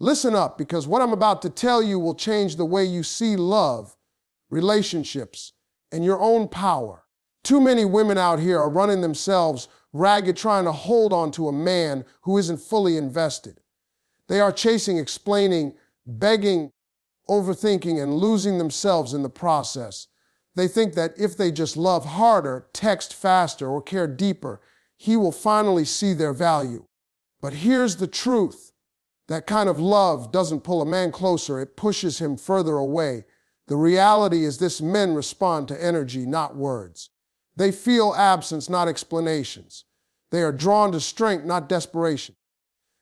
Listen up, because what I'm about to tell you will change the way you see love, relationships, and your own power. Too many women out here are running themselves ragged trying to hold on to a man who isn't fully invested. They are chasing, explaining, begging, overthinking, and losing themselves in the process. They think that if they just love harder, text faster, or care deeper, he will finally see their value. But here's the truth. That kind of love doesn't pull a man closer, it pushes him further away. The reality is this: men respond to energy, not words. They feel absence, not explanations. They are drawn to strength, not desperation.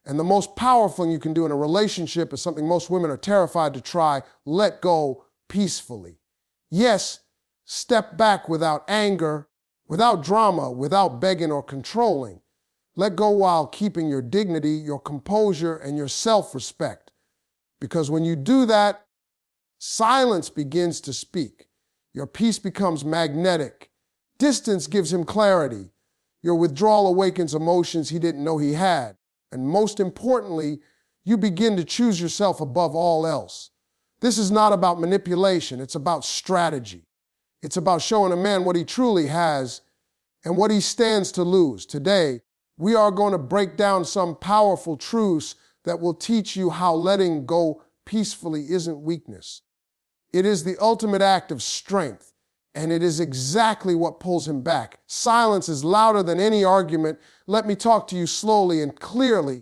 And the most powerful thing you can do in a relationship is something most women are terrified to try: let go peacefully. Yes, step back without anger, without drama, without begging or controlling. Let go while keeping your dignity, your composure, and your self-respect. Because when you do that, silence begins to speak. Your peace becomes magnetic. Distance gives him clarity. Your withdrawal awakens emotions he didn't know he had. And most importantly, you begin to choose yourself above all else. This is not about manipulation. It's about strategy. It's about showing a man what he truly has and what he stands to lose. Today, we are going to break down some powerful truths that will teach you how letting go peacefully isn't weakness. It is the ultimate act of strength, and it is exactly what pulls him back. Silence is louder than any argument. Let me talk to you slowly and clearly,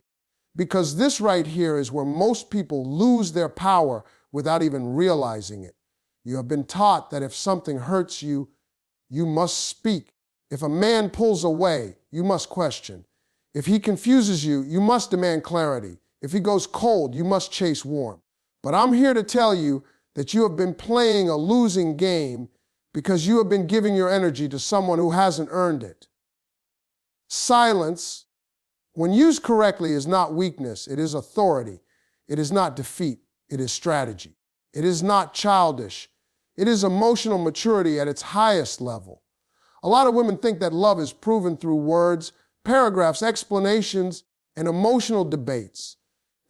because this right here is where most people lose their power without even realizing it. You have been taught that if something hurts you, you must speak. If a man pulls away, you must question. If he confuses you, you must demand clarity. If he goes cold, you must chase warmth. But I'm here to tell you that you have been playing a losing game because you have been giving your energy to someone who hasn't earned it. Silence, when used correctly, is not weakness. It is authority. It is not defeat. It is strategy. It is not childish. It is emotional maturity at its highest level. A lot of women think that love is proven through words, paragraphs, explanations, and emotional debates.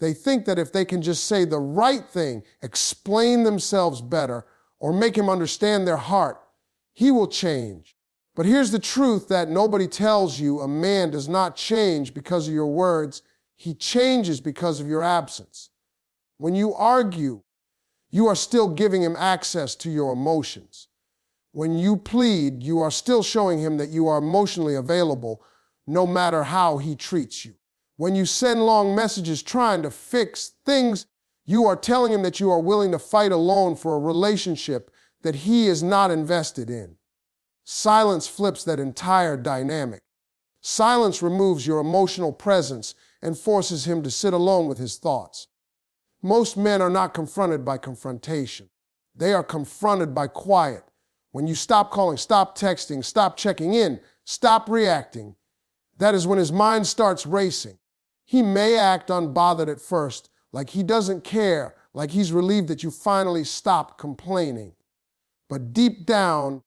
They think that if they can just say the right thing, explain themselves better, or make him understand their heart, he will change. But here's the truth that nobody tells you: a man does not change because of your words. He changes because of your absence. When you argue, you are still giving him access to your emotions. When you plead, you are still showing him that you are emotionally available, no matter how he treats you. When you send long messages trying to fix things, you are telling him that you are willing to fight alone for a relationship that he is not invested in. Silence flips that entire dynamic. Silence removes your emotional presence and forces him to sit alone with his thoughts. Most men are not confronted by confrontation. They are confronted by quiet. When you stop calling, stop texting, stop checking in, stop reacting, that is when his mind starts racing. He may act unbothered at first, like he doesn't care, like he's relieved that you finally stopped complaining. But deep down,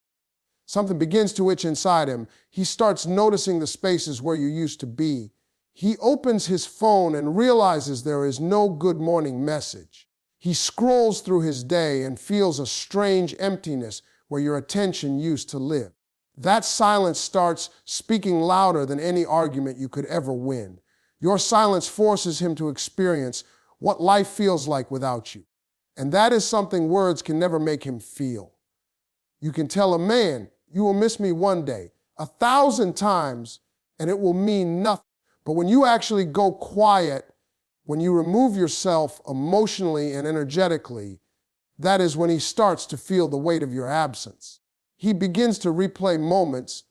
something begins to itch inside him. He starts noticing the spaces where you used to be. He opens his phone and realizes there is no good morning message. He scrolls through his day and feels a strange emptiness where your attention used to live. That silence starts speaking louder than any argument you could ever win. Your silence forces him to experience what life feels like without you. And that is something words can never make him feel. You can tell a man, "You will miss me one day," 1,000 times, and it will mean nothing. But when you actually go quiet, when you remove yourself emotionally and energetically, that is when he starts to feel the weight of your absence. He begins to replay moments,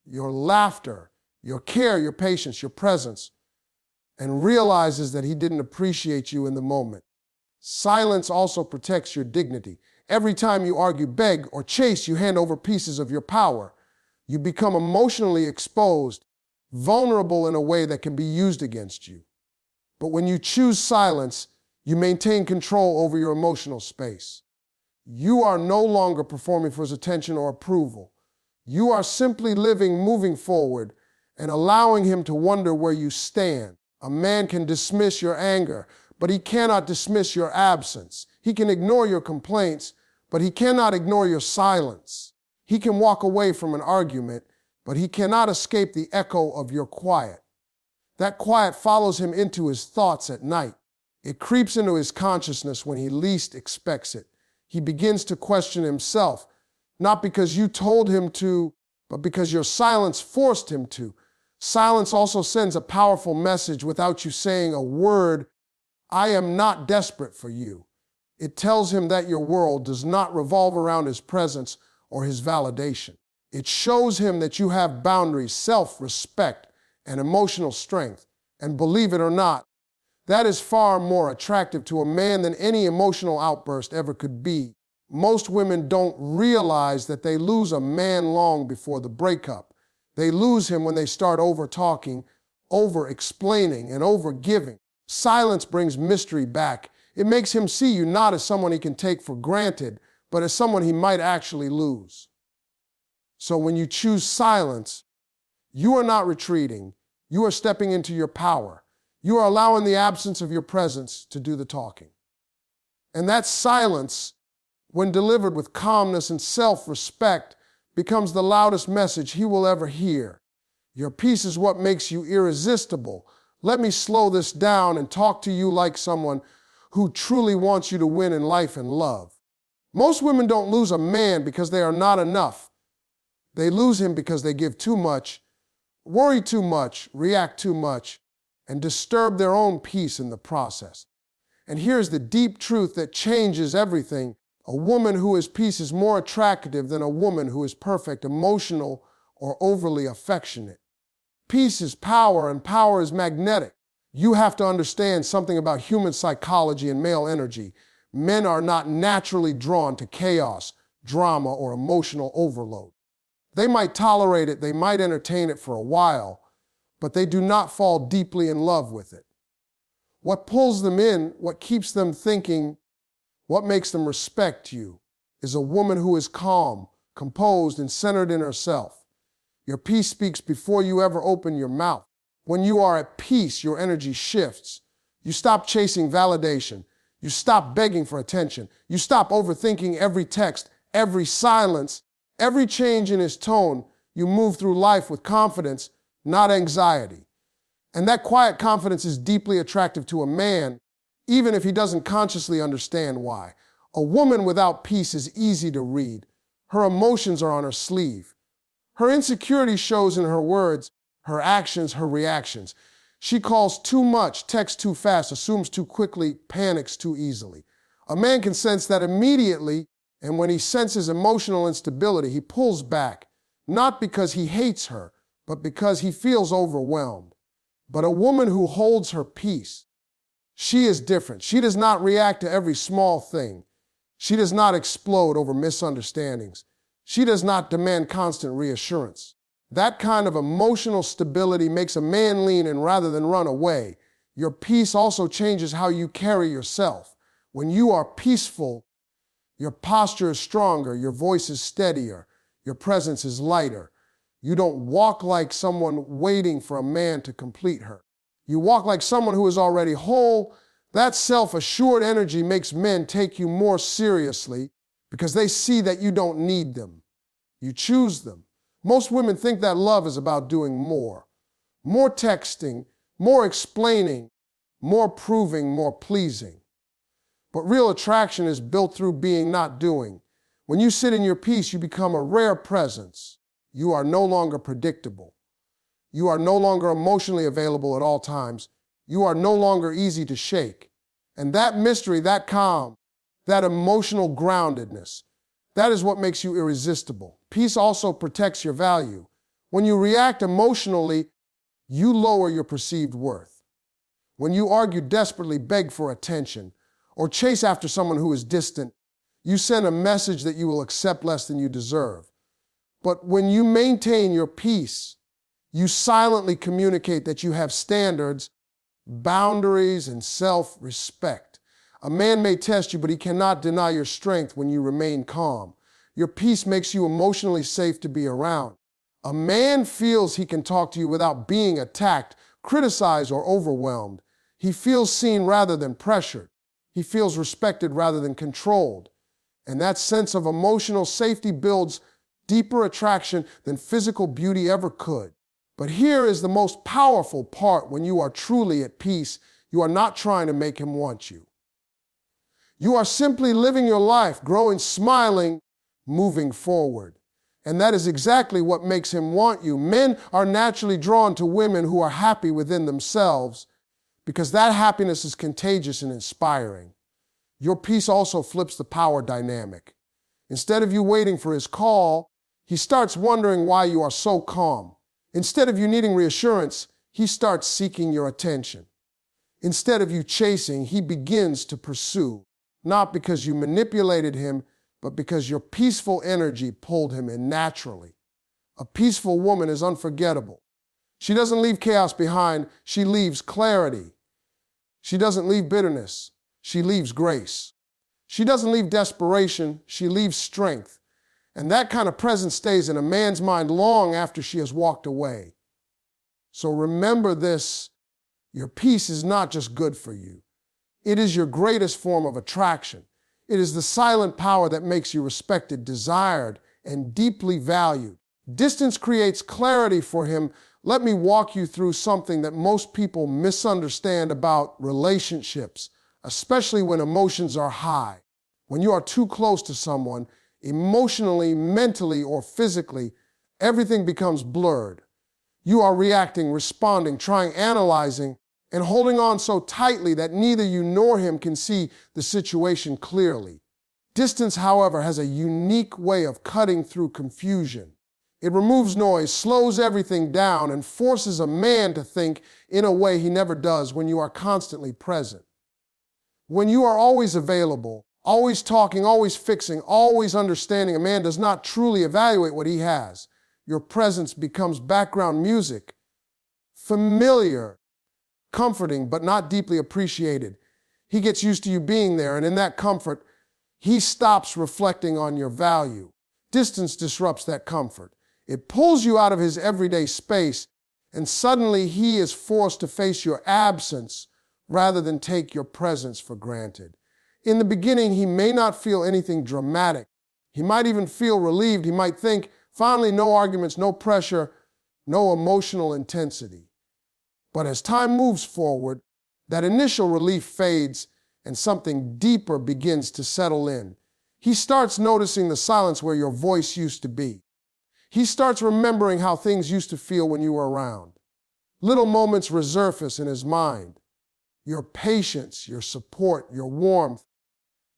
your laughter, your care, your patience, your presence, and realizes that he didn't appreciate you in the moment. Silence also protects your dignity. Every time you argue, beg, or chase, you hand over pieces of your power. You become emotionally exposed, vulnerable in a way that can be used against you. But when you choose silence, you maintain control over your emotional space. You are no longer performing for his attention or approval. You are simply living, moving forward, and allowing him to wonder where you stand. A man can dismiss your anger, but he cannot dismiss your absence. He can ignore your complaints, but he cannot ignore your silence. He can walk away from an argument, but he cannot escape the echo of your quiet. That quiet follows him into his thoughts at night. It creeps into his consciousness when he least expects it. He begins to question himself, not because you told him to, but because your silence forced him to. Silence also sends a powerful message without you saying a word. I am not desperate for you. It tells him that your world does not revolve around his presence or his validation. It shows him that you have boundaries, self-respect, and emotional strength. And believe it or not, that is far more attractive to a man than any emotional outburst ever could be. Most women don't realize that they lose a man long before the breakup. They lose him when they start over-talking, over-explaining, and over-giving. Silence brings mystery back. It makes him see you not as someone he can take for granted, but as someone he might actually lose. So when you choose silence, you are not retreating. You are stepping into your power. You are allowing the absence of your presence to do the talking. And that silence, when delivered with calmness and self-respect, becomes the loudest message he will ever hear. Your peace is what makes you irresistible. Let me slow this down and talk to you like someone who truly wants you to win in life and love. Most women don't lose a man because they are not enough. They lose him because they give too much, worry too much, react too much, and disturb their own peace in the process. And here's the deep truth that changes everything. A woman who is peace is more attractive than a woman who is perfect, emotional, or overly affectionate. Peace is power, and power is magnetic. You have to understand something about human psychology and male energy. Men are not naturally drawn to chaos, drama, or emotional overload. They might tolerate it, they might entertain it for a while, but they do not fall deeply in love with it. What pulls them in, what keeps them thinking, what makes them respect you, is a woman who is calm, composed, and centered in herself. Your peace speaks before you ever open your mouth. When you are at peace, your energy shifts. You stop chasing validation. You stop begging for attention. You stop overthinking every text, every silence, every change in his tone. You move through life with confidence, not anxiety. And that quiet confidence is deeply attractive to a man, even if he doesn't consciously understand why. A woman without peace is easy to read. Her emotions are on her sleeve. Her insecurity shows in her words, her actions, her reactions. She calls too much, texts too fast, assumes too quickly, panics too easily. A man can sense that immediately, and when he senses emotional instability, he pulls back, not because he hates her, but because he feels overwhelmed. But a woman who holds her peace, she is different. She does not react to every small thing. She does not explode over misunderstandings. She does not demand constant reassurance. That kind of emotional stability makes a man lean in rather than run away. Your peace also changes how you carry yourself. When you are peaceful, your posture is stronger, your voice is steadier, your presence is lighter. You don't walk like someone waiting for a man to complete her. You walk like someone who is already whole. That self-assured energy makes men take you more seriously because they see that you don't need them. You choose them. Most women think that love is about doing more. More texting, more explaining, more proving, more pleasing. But real attraction is built through being, not doing. When you sit in your peace, you become a rare presence. You are no longer predictable. You are no longer emotionally available at all times. You are no longer easy to shake. And that mystery, that calm, that emotional groundedness, that is what makes you irresistible. Peace also protects your value. When you react emotionally, you lower your perceived worth. When you argue desperately, beg for attention, or chase after someone who is distant, you send a message that you will accept less than you deserve. But when you maintain your peace, you silently communicate that you have standards, boundaries, and self-respect. A man may test you, but he cannot deny your strength when you remain calm. Your peace makes you emotionally safe to be around. A man feels he can talk to you without being attacked, criticized, or overwhelmed. He feels seen rather than pressured. He feels respected rather than controlled. And that sense of emotional safety builds deeper attraction than physical beauty ever could. But here is the most powerful part when you are truly at peace. You are not trying to make him want you. You are simply living your life, growing, smiling, moving forward. And that is exactly what makes him want you. Men are naturally drawn to women who are happy within themselves because that happiness is contagious and inspiring. Your peace also flips the power dynamic. Instead of you waiting for his call, he starts wondering why you are so calm. Instead of you needing reassurance, he starts seeking your attention. Instead of you chasing, he begins to pursue, not because you manipulated him, but because your peaceful energy pulled him in naturally. A peaceful woman is unforgettable. She doesn't leave chaos behind, she leaves clarity. She doesn't leave bitterness, she leaves grace. She doesn't leave desperation, she leaves strength. And that kind of presence stays in a man's mind long after she has walked away. So remember this, your peace is not just good for you. It is your greatest form of attraction. It is the silent power that makes you respected, desired, and deeply valued. Distance creates clarity for him. Let me walk you through something that most people misunderstand about relationships, especially when emotions are high. When you are too close to someone, emotionally, mentally, or physically, everything becomes blurred. You are reacting, responding, trying, analyzing, and holding on so tightly that neither you nor him can see the situation clearly. Distance, however, has a unique way of cutting through confusion. It removes noise, slows everything down, and forces a man to think in a way he never does when you are constantly present. When you are always available, always talking, always fixing, always understanding, a man does not truly evaluate what he has. Your presence becomes background music, familiar, comforting, but not deeply appreciated. He gets used to you being there, and in that comfort, he stops reflecting on your value. Distance disrupts that comfort. It pulls you out of his everyday space, and suddenly he is forced to face your absence rather than take your presence for granted. In the beginning, he may not feel anything dramatic. He might even feel relieved. He might think, finally, no arguments, no pressure, no emotional intensity. But as time moves forward, that initial relief fades and something deeper begins to settle in. He starts noticing the silence where your voice used to be. He starts remembering how things used to feel when you were around. Little moments resurface in his mind. Your patience, your support, your warmth,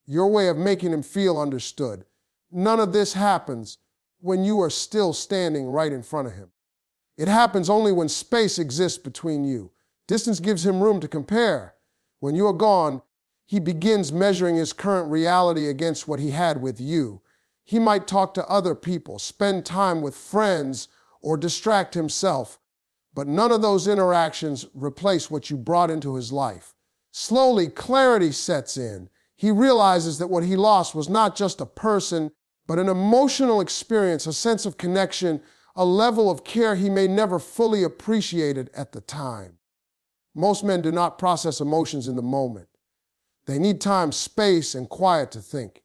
your way of making him feel understood. None of this happens when you are still standing right in front of him. It happens only when space exists between you. Distance gives him room to compare. When you are gone, he begins measuring his current reality against what he had with you. He might talk to other people, spend time with friends, or distract himself, but none of those interactions replace what you brought into his life. Slowly, clarity sets in. He realizes that what he lost was not just a person, but an emotional experience, a sense of connection, a level of care he may never fully appreciated at the time. Most men do not process emotions in the moment. They need time, space, and quiet to think.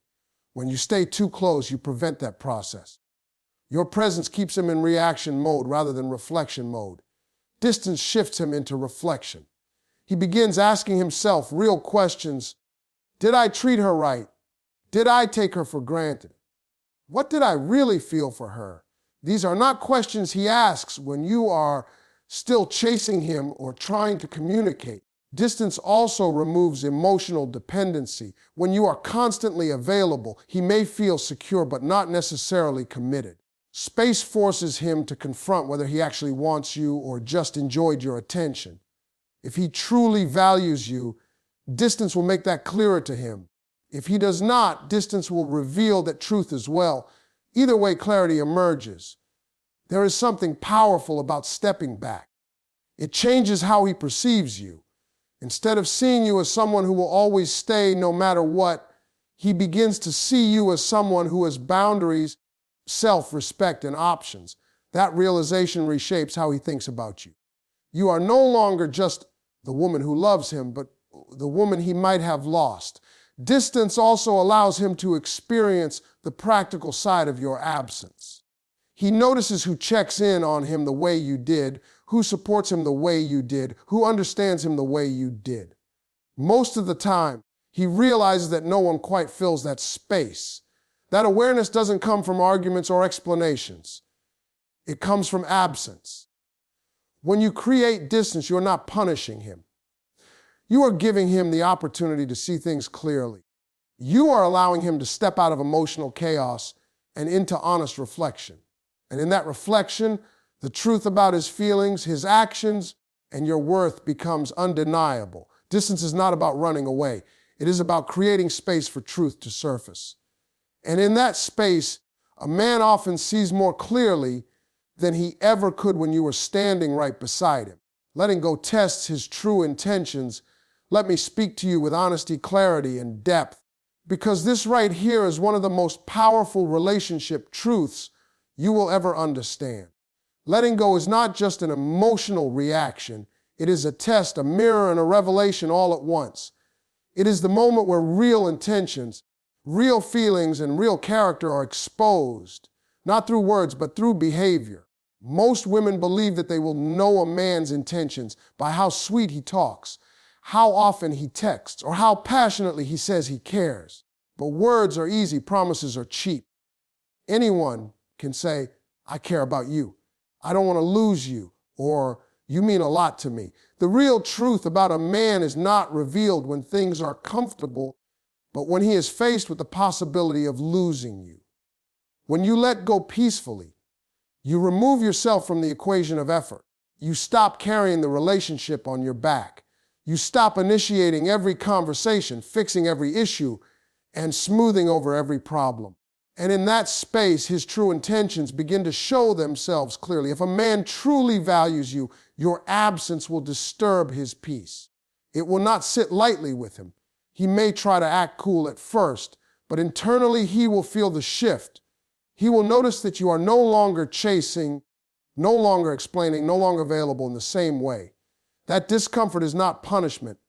When you stay too close, you prevent that process. Your presence keeps him in reaction mode rather than reflection mode. Distance shifts him into reflection. He begins asking himself real questions. Did I treat her right? Did I take her for granted? What did I really feel for her? These are not questions he asks when you are still chasing him or trying to communicate. Distance also removes emotional dependency. When you are constantly available, he may feel secure but not necessarily committed. Space forces him to confront whether he actually wants you or just enjoyed your attention. If he truly values you, distance will make that clearer to him. If he does not, distance will reveal that truth as well. Either way, clarity emerges. There is something powerful about stepping back. It changes how he perceives you. Instead of seeing you as someone who will always stay no matter what, he begins to see you as someone who has boundaries, self-respect, and options. That realization reshapes how he thinks about you. You are no longer just the woman who loves him, but the woman he might have lost. Distance also allows him to experience the practical side of your absence. He notices who checks in on him the way you did, who supports him the way you did, who understands him the way you did. Most of the time, he realizes that no one quite fills that space. That awareness doesn't come from arguments or explanations. It comes from absence. When you create distance, you're not punishing him. You are giving him the opportunity to see things clearly. You are allowing him to step out of emotional chaos and into honest reflection. And in that reflection, the truth about his feelings, his actions, and your worth becomes undeniable. Distance is not about running away. It is about creating space for truth to surface. And in that space, a man often sees more clearly than he ever could when you were standing right beside him. Letting go tests his true intentions. Let me speak to you with honesty, clarity, and depth, because this right here is one of the most powerful relationship truths you will ever understand. Letting go is not just an emotional reaction. It is a test, a mirror, and a revelation all at once. It is the moment where real intentions, real feelings, and real character are exposed, not through words, but through behavior. Most women believe that they will know a man's intentions by how sweet he talks, how often he texts, or how passionately he says he cares. But words are easy, promises are cheap. Anyone can say, I care about you. I don't want to lose you, or you mean a lot to me. The real truth about a man is not revealed when things are comfortable, but when he is faced with the possibility of losing you. When you let go peacefully, you remove yourself from the equation of effort. You stop carrying the relationship on your back. You stop initiating every conversation, fixing every issue, and smoothing over every problem. And in that space, his true intentions begin to show themselves clearly. If a man truly values you, your absence will disturb his peace. It will not sit lightly with him. He may try to act cool at first, but internally he will feel the shift. He will notice that you are no longer chasing, no longer explaining, no longer available in the same way. That discomfort is not punishment.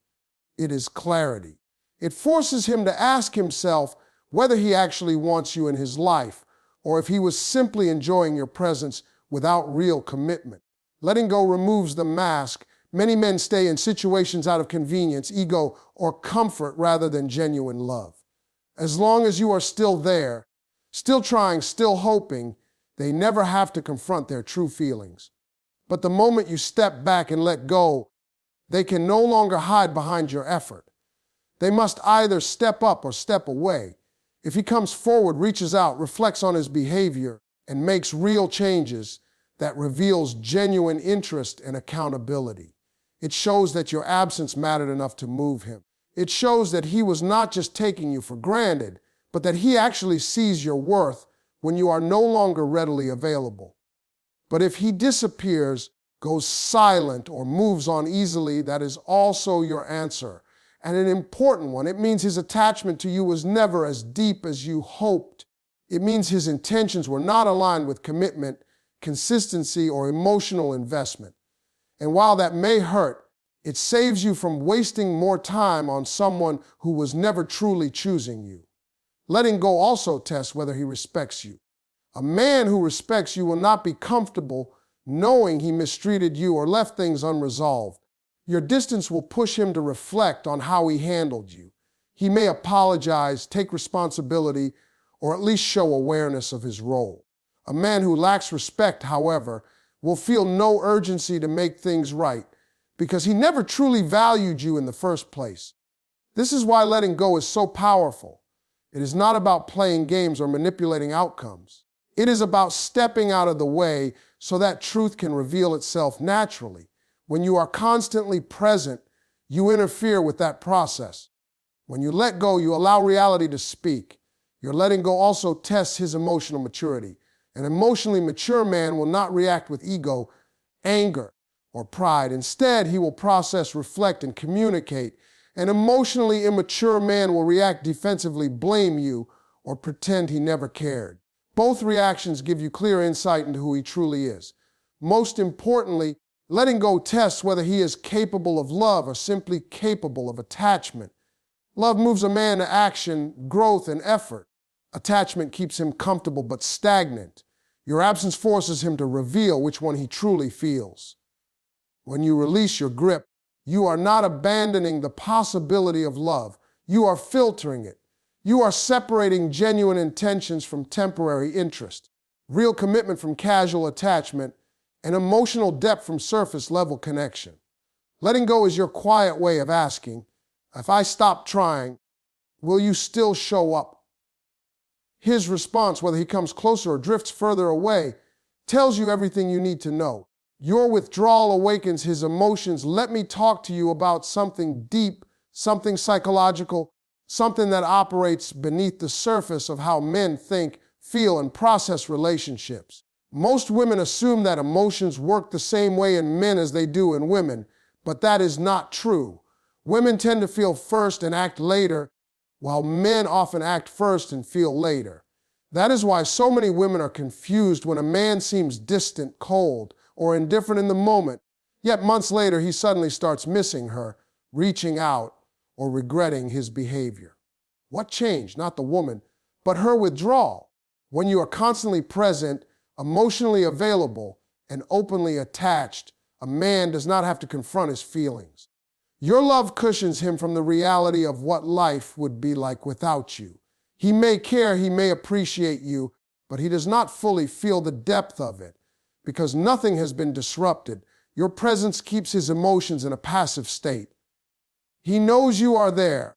It is clarity. It forces him to ask himself whether he actually wants you in his life or if he was simply enjoying your presence without real commitment. Letting go removes the mask. Many men stay in situations out of convenience, ego, or comfort rather than genuine love. As long as you are still there, still trying, still hoping, they never have to confront their true feelings. But the moment you step back and let go, they can no longer hide behind your effort. They must either step up or step away. If he comes forward, reaches out, reflects on his behavior, and makes real changes, that reveals genuine interest and accountability. It shows that your absence mattered enough to move him. It shows that he was not just taking you for granted, but that he actually sees your worth when you are no longer readily available. But if he disappears, goes silent, or moves on easily, that is also your answer. And an important one. It means his attachment to you was never as deep as you hoped. It means his intentions were not aligned with commitment, consistency, or emotional investment. And while that may hurt, it saves you from wasting more time on someone who was never truly choosing you. Letting go also tests whether he respects you. A man who respects you will not be comfortable knowing he mistreated you or left things unresolved. Your distance will push him to reflect on how he handled you. He may apologize, take responsibility, or at least show awareness of his role. A man who lacks respect, however, will feel no urgency to make things right because he never truly valued you in the first place. This is why letting go is so powerful. It is not about playing games or manipulating outcomes. It is about stepping out of the way so that truth can reveal itself naturally. When you are constantly present, you interfere with that process. When you let go, you allow reality to speak. Your letting go also tests his emotional maturity. An emotionally mature man will not react with ego, anger, or pride. Instead, he will process, reflect, and communicate. An emotionally immature man will react defensively, blame you, or pretend he never cared. Both reactions give you clear insight into who he truly is. Most importantly, Letting go tests whether he is capable of love or simply capable of attachment. Love moves a man to action, growth, and effort. Attachment keeps him comfortable but stagnant. Your absence forces him to reveal which one he truly feels. When you release your grip, you are not abandoning the possibility of love. You are filtering it. You are separating genuine intentions from temporary interest, real commitment from casual attachment, and emotional depth from surface-level connection. Letting go is your quiet way of asking, if I stop trying, will you still show up? His response, whether he comes closer or drifts further away, tells you everything you need to know. Your withdrawal awakens his emotions. Let me talk to you about something deep, something psychological, something that operates beneath the surface of how men think, feel, and process relationships. Most women assume that emotions work the same way in men as they do in women, but that is not true. Women tend to feel first and act later, while men often act first and feel later. That is why so many women are confused when a man seems distant, cold, or indifferent in the moment, yet months later he suddenly starts missing her, reaching out, or regretting his behavior. What changed? Not the woman, but her withdrawal. When you are constantly present, emotionally available, and openly attached, a man does not have to confront his feelings. Your love cushions him from the reality of what life would be like without you. He may care, he may appreciate you, but he does not fully feel the depth of it. Because nothing has been disrupted, your presence keeps his emotions in a passive state. He knows you are there,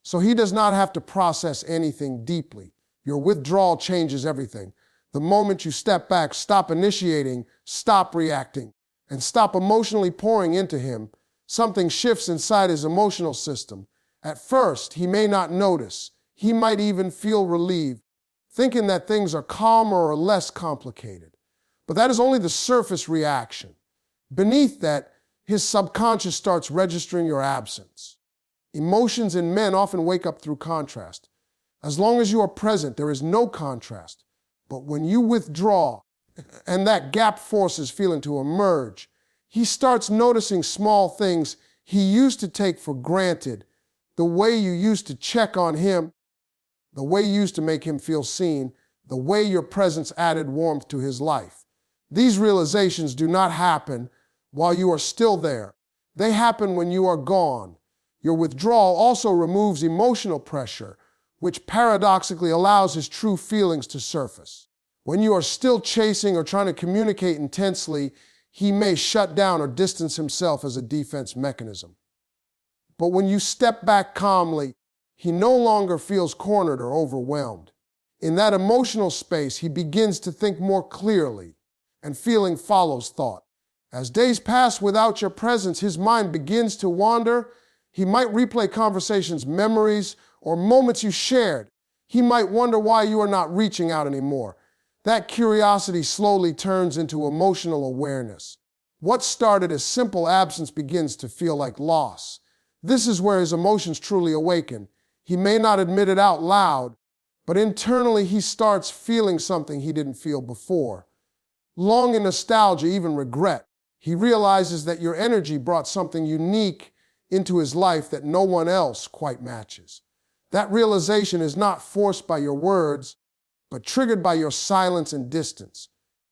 so he does not have to process anything deeply. Your withdrawal changes everything. The moment you step back, stop initiating, stop reacting, and stop emotionally pouring into him, something shifts inside his emotional system. At first, he may not notice. He might even feel relieved, thinking that things are calmer or less complicated. But that is only the surface reaction. Beneath that, his subconscious starts registering your absence. Emotions in men often wake up through contrast. As long as you are present, there is no contrast. But when you withdraw, and that gap forces feeling to emerge, he starts noticing small things he used to take for granted, the way you used to check on him, the way you used to make him feel seen, the way your presence added warmth to his life. These realizations do not happen while you are still there. They happen when you are gone. Your withdrawal also removes emotional pressure, which paradoxically allows his true feelings to surface. When you are still chasing or trying to communicate intensely, he may shut down or distance himself as a defense mechanism. But when you step back calmly, he no longer feels cornered or overwhelmed. In that emotional space, he begins to think more clearly, and feeling follows thought. As days pass without your presence, his mind begins to wander. He might replay conversations, memories, or moments you shared. He might wonder why you are not reaching out anymore. That curiosity slowly turns into emotional awareness. What started as simple absence begins to feel like loss. This is where his emotions truly awaken. He may not admit it out loud, but internally he starts feeling something he didn't feel before. Longing, nostalgia, even regret. He realizes that your energy brought something unique into his life that no one else quite matches. That realization is not forced by your words, but triggered by your silence and distance.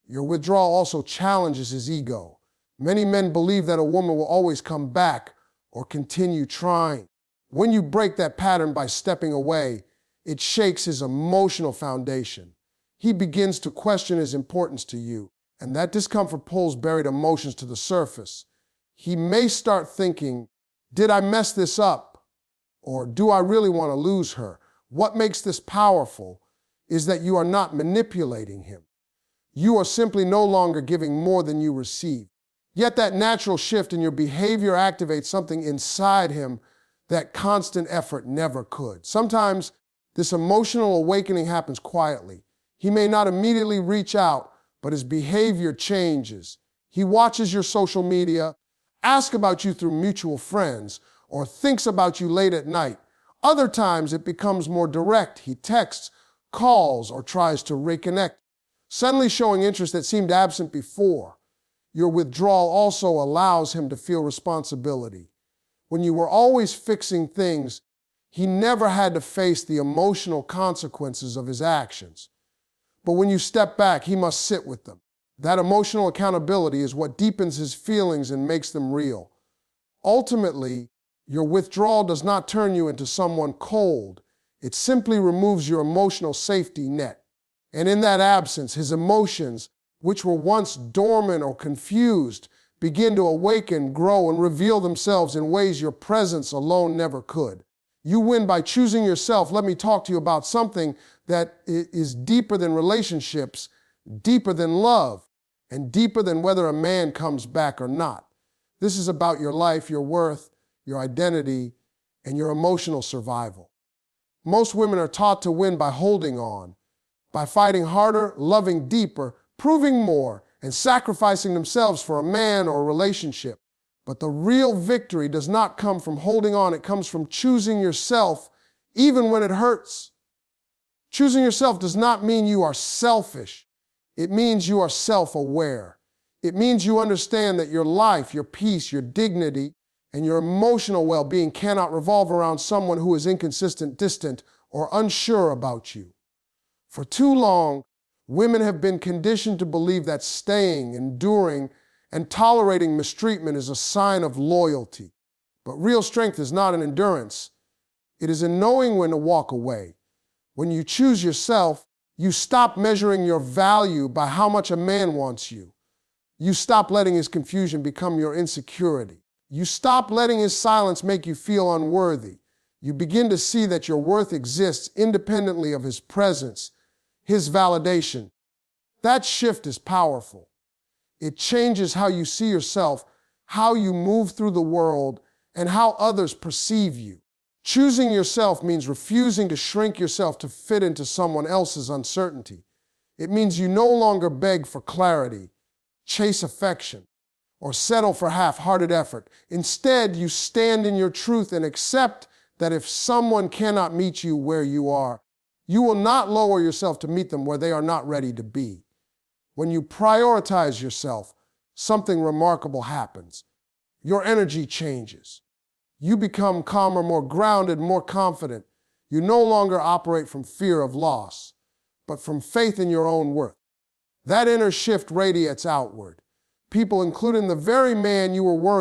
Your withdrawal also challenges his ego. Many men believe that a woman will always come back or continue trying. When you break that pattern by stepping away, it shakes his emotional foundation. He begins to question his importance to you, and that discomfort pulls buried emotions to the surface. He may start thinking, did I mess this up? Or do I really want to lose her? What makes this powerful is that you are not manipulating him. You are simply no longer giving more than you receive. Yet that natural shift in your behavior activates something inside him that constant effort never could. Sometimes this emotional awakening happens quietly. He may not immediately reach out, but his behavior changes. He watches your social media, asks about you through mutual friends, or thinks about you late at night. Other times it becomes more direct. He texts, calls, or tries to reconnect, suddenly showing interest that seemed absent before. Your withdrawal also allows him to feel responsibility. When you were always fixing things, he never had to face the emotional consequences of his actions. But when you step back, he must sit with them. That emotional accountability is what deepens his feelings and makes them real. Ultimately, your withdrawal does not turn you into someone cold. It simply removes your emotional safety net. And in that absence, his emotions, which were once dormant or confused, begin to awaken, grow, and reveal themselves in ways your presence alone never could. You win by choosing yourself. Let me talk to you about something that is deeper than relationships, deeper than love, and deeper than whether a man comes back or not. This is about your life, your worth, your identity, and your emotional survival. Most women are taught to win by holding on, by fighting harder, loving deeper, proving more, and sacrificing themselves for a man or a relationship. But the real victory does not come from holding on. It comes from choosing yourself even when it hurts. Choosing yourself does not mean you are selfish. It means you are self-aware. It means you understand that your life, your peace, your dignity, and your emotional well-being cannot revolve around someone who is inconsistent, distant, or unsure about you. For too long, women have been conditioned to believe that staying, enduring, and tolerating mistreatment is a sign of loyalty. But real strength is not in endurance. It is in knowing when to walk away. When you choose yourself, you stop measuring your value by how much a man wants you. You stop letting his confusion become your insecurity. You stop letting his silence make you feel unworthy. You begin to see that your worth exists independently of his presence, his validation. That shift is powerful. It changes how you see yourself, how you move through the world, and how others perceive you. Choosing yourself means refusing to shrink yourself to fit into someone else's uncertainty. It means you no longer beg for clarity, chase affection, or settle for half-hearted effort. Instead, you stand in your truth and accept that if someone cannot meet you where you are, you will not lower yourself to meet them where they are not ready to be. When you prioritize yourself, something remarkable happens. Your energy changes. You become calmer, more grounded, more confident. You no longer operate from fear of loss, but from faith in your own worth. That inner shift radiates outward. People, including the very man you were worried